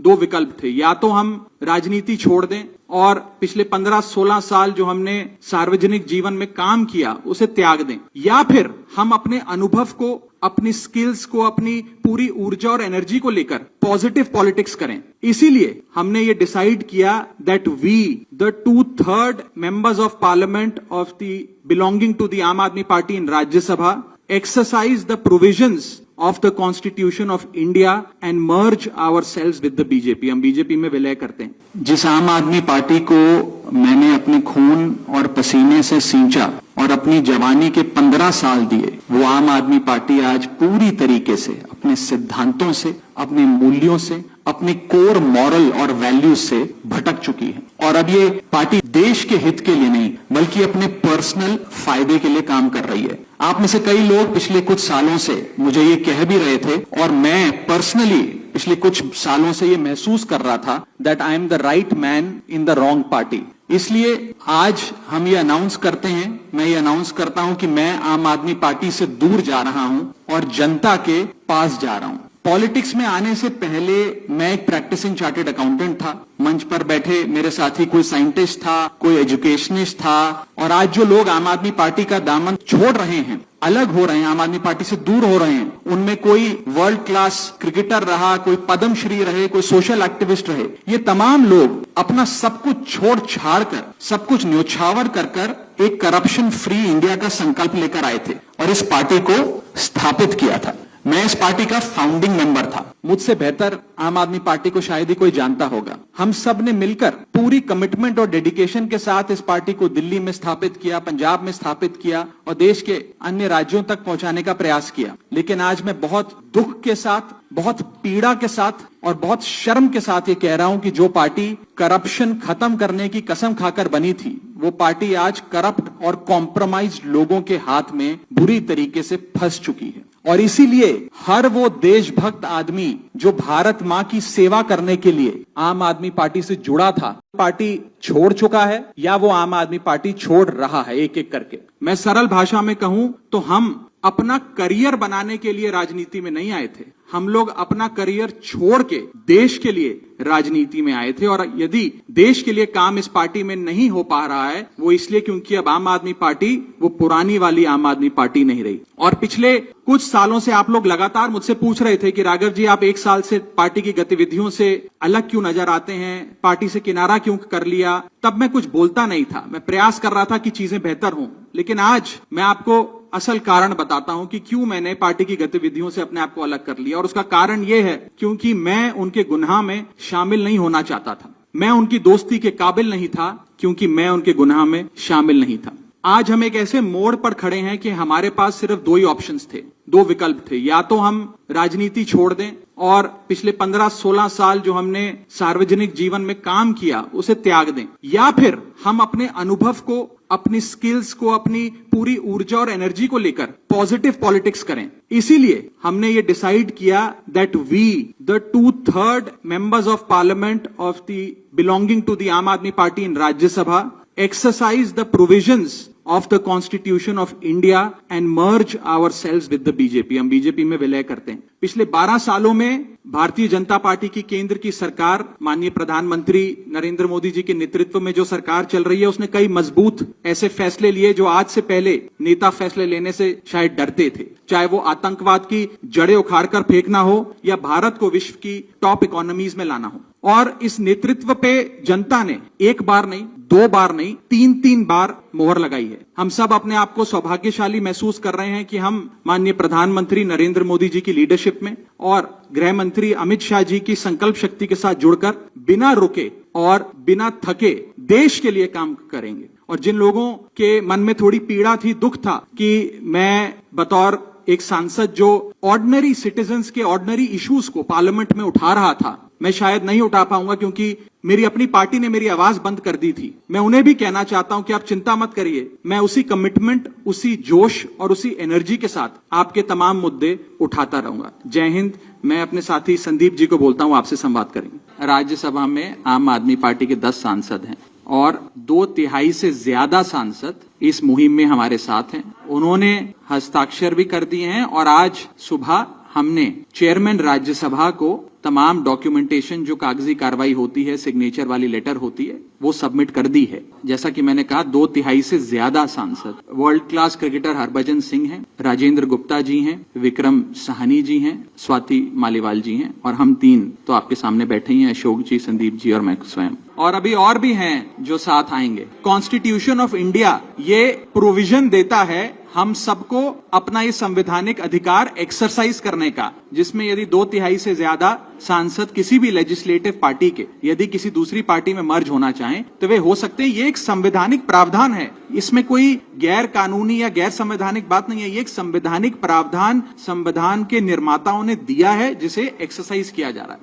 दो विकल्प थे, या तो हम राजनीति छोड़ दें और पिछले 15-16 साल जो हमने सार्वजनिक जीवन में काम किया उसे त्याग दें, या फिर हम अपने अनुभव को, अपनी स्किल्स को, अपनी पूरी ऊर्जा और एनर्जी को लेकर पॉजिटिव पॉलिटिक्स करें। इसीलिए हमने ये डिसाइड किया that we the 2/3 members of parliament of the belonging to the Aam Aadmi party in Rajya Sabha exercise the provisions of the Constitution of India and merge ourselves with the BJP। हम BJP में विलय करते हैं। जिस आम आदमी पार्टी को मैंने अपने खून और पसीने से सींचा और अपनी जवानी के 15 साल दिए, वो आम आदमी पार्टी आज पूरी तरीके से अपने सिद्धांतों से, अपने मूल्यों से, अपने कोर मॉरल और वैल्यूज से भटक चुकी है। और अब ये पार्टी देश के हित के लिए नहीं बल्कि अपने पर्सनल फायदे के लिए काम कर रही है। आप में से कई लोग पिछले कुछ सालों से मुझे ये कह भी रहे थे और मैं पर्सनली पिछले कुछ सालों से ये महसूस कर रहा था that I am the right man in the wrong party. इसलिए आज हम ये अनाउंस करते हैं, मैं ये अनाउंस करता हूं कि मैं आम आदमी पार्टी से दूर जा रहा हूं और जनता के पास जा रहा हूं। पॉलिटिक्स में आने से पहले मैं एक प्रैक्टिसिंग चार्टर्ड अकाउंटेंट था। मंच पर बैठे मेरे साथी कोई साइंटिस्ट था, कोई एजुकेशनिस्ट था, और आज जो लोग आम आदमी पार्टी का दामन छोड़ रहे हैं, अलग हो रहे हैं, आम आदमी पार्टी से दूर हो रहे हैं, उनमें कोई वर्ल्ड क्लास क्रिकेटर रहा, कोई पद्मश्री रहे, कोई सोशल एक्टिविस्ट रहे, ये तमाम लोग अपना सब कुछ छोड़ छाड़ कर, सब कुछ न्योछावर कर एक करप्शन फ्री इंडिया का संकल्प लेकर आए थे और इस पार्टी को स्थापित किया था। मैं इस पार्टी का फाउंडिंग मेंबर था। मुझसे बेहतर आम आदमी पार्टी को शायद ही कोई जानता होगा। हम सब ने मिलकर पूरी कमिटमेंट और डेडिकेशन के साथ इस पार्टी को दिल्ली में स्थापित किया, पंजाब में स्थापित किया और देश के अन्य राज्यों तक पहुंचाने का प्रयास किया। लेकिन आज मैं बहुत दुख के साथ, बहुत पीड़ा के साथ और बहुत शर्म के साथ ये कह रहा हूं कि जो पार्टी करप्शन खत्म करने की कसम खाकर बनी थी, वो पार्टी आज करप्ट और कॉम्प्रोमाइज्ड लोगों के हाथ में बुरी तरीके से फंस चुकी है। और इसीलिए हर वो देशभक्त आदमी जो भारत मां की सेवा करने के लिए आम आदमी पार्टी से जुड़ा था, पार्टी छोड़ चुका है या वो आम आदमी पार्टी छोड़ रहा है एक एक करके। मैं सरल भाषा में कहूं तो हम अपना करियर बनाने के लिए राजनीति में नहीं आए थे, हम लोग अपना करियर छोड़ के देश के लिए राजनीति में आए थे। और यदि देश के लिए काम इस पार्टी में नहीं हो पा रहा है, वो इसलिए क्योंकि अब आम आदमी पार्टी वो पुरानी वाली आम आदमी पार्टी नहीं रही। और पिछले कुछ सालों से आप लोग लगातार मुझसे पूछ रहे थे कि राघव जी, आप एक साल से पार्टी की गतिविधियों से अलग क्यों नजर आते हैं, पार्टी से किनारा क्यों कर लिया। तब मैं कुछ बोलता नहीं था, मैं प्रयास कर रहा था कि चीजें बेहतर हों। लेकिन आज मैं आपको असल कारण बताता हूं कि क्यों मैंने पार्टी की गतिविधियों से अपने आप को अलग कर लिया। और उसका कारण यह है क्योंकि मैं उनके गुनाह में शामिल नहीं होना चाहता था। मैं उनकी दोस्ती के काबिल नहीं था क्योंकि मैं उनके गुनाह में शामिल नहीं था। आज हम एक ऐसे मोड़ पर खड़े हैं कि हमारे पास सिर्फ दो ही ऑप्शंस थे, दो विकल्प थे, या तो हम राजनीति छोड़ दें और पिछले 15-16 साल जो हमने सार्वजनिक जीवन में काम किया उसे त्याग दें, या फिर हम अपने अनुभव को, अपनी स्किल्स को, अपनी पूरी ऊर्जा और एनर्जी को लेकर पॉजिटिव पॉलिटिक्स करें। इसीलिए हमने ये डिसाइड किया that we the 2/3 members of parliament of the belonging to the Aam Aadmi party in Rajya Sabha exercise the provisions of the Constitution of India and merge ourselves with the BJP। हम BJP में विलय करते हैं। पिछले 12 सालों में भारतीय जनता पार्टी की केंद्र की सरकार, माननीय प्रधानमंत्री नरेंद्र मोदी जी के नेतृत्व में जो सरकार चल रही है, उसने कई मजबूत ऐसे फैसले लिए जो आज से पहले नेता फैसले लेने से शायद डरते थे। चाहे वो आतंकवाद की जड़ें उखाड़ कर फेंकना हो या भारत को विश्व की टॉप इकोनॉमीज में लाना हो। और इस नेतृत्व पे जनता ने एक बार नहीं, दो बार नहीं, 3 बार मोहर लगाई है। हम सब अपने आप को सौभाग्यशाली महसूस कर रहे हैं कि हम माननीय प्रधानमंत्री नरेंद्र मोदी जी की लीडरशिप में और गृह मंत्री अमित शाह जी की संकल्प शक्ति के साथ जुड़कर बिना रुके और बिना थके देश के लिए काम करेंगे। और जिन लोगों के मन में थोड़ी पीड़ा थी, दुख था कि मैं बतौर एक सांसद जो ऑर्डिनरी सिटीजन्स के ऑर्डिनरी इश्यूज को पार्लियामेंट में उठा रहा था, मैं शायद नहीं उठा पाऊंगा क्योंकि मेरी अपनी पार्टी ने मेरी आवाज बंद कर दी थी। मैं उन्हें भी कहना चाहता हूं कि आप चिंता मत करिए, मैं उसी कमिटमेंट, उसी जोश और उसी एनर्जी के साथ आपके तमाम मुद्दे उठाता रहूंगा। जय हिंद। मैं अपने साथी संदीप जी को बोलता हूं, आपसे संवाद करेंगे। राज्यसभा में आम आदमी पार्टी के 10 सांसद हैं और 2/3 से ज्यादा सांसद इस मुहिम में हमारे साथ हैं। उन्होंने हस्ताक्षर भी कर दिए हैं और आज सुबह हमने चेयरमैन राज्यसभा को तमाम डॉक्यूमेंटेशन जो कागजी कार्रवाई होती है, सिग्नेचर वाली लेटर होती है, वो सबमिट कर दी है। जैसा कि मैंने कहा 2/3 से ज्यादा सांसद world class cricketer Harbhajan Singh हैं, राजेंद्र गुप्ता जी हैं, विक्रम साहनी जी हैं, स्वाति मालीवाल जी हैं और हम 3 तो आपके सामने बैठे ही हैं, अशोक जी, संदीप जी और मैं स्वयं। और अभी और भी हैं जो साथ आएंगे। कॉन्स्टिट्यूशन ऑफ इंडिया ये प्रोविजन देता है हम सबको अपना ये संवैधानिक अधिकार एक्सरसाइज करने का, जिसमें यदि 2/3 से ज्यादा सांसद किसी भी लेजिस्लेटिव पार्टी के यदि किसी दूसरी पार्टी में मर्ज होना चाहें तो वे हो सकते हैं। ये एक संवैधानिक प्रावधान है, इसमें कोई गैर कानूनी या गैर संवैधानिक बात नहीं है। ये एक संवैधानिक प्रावधान संविधान के निर्माताओं ने दिया है, जिसे एक्सरसाइज किया जा रहा है।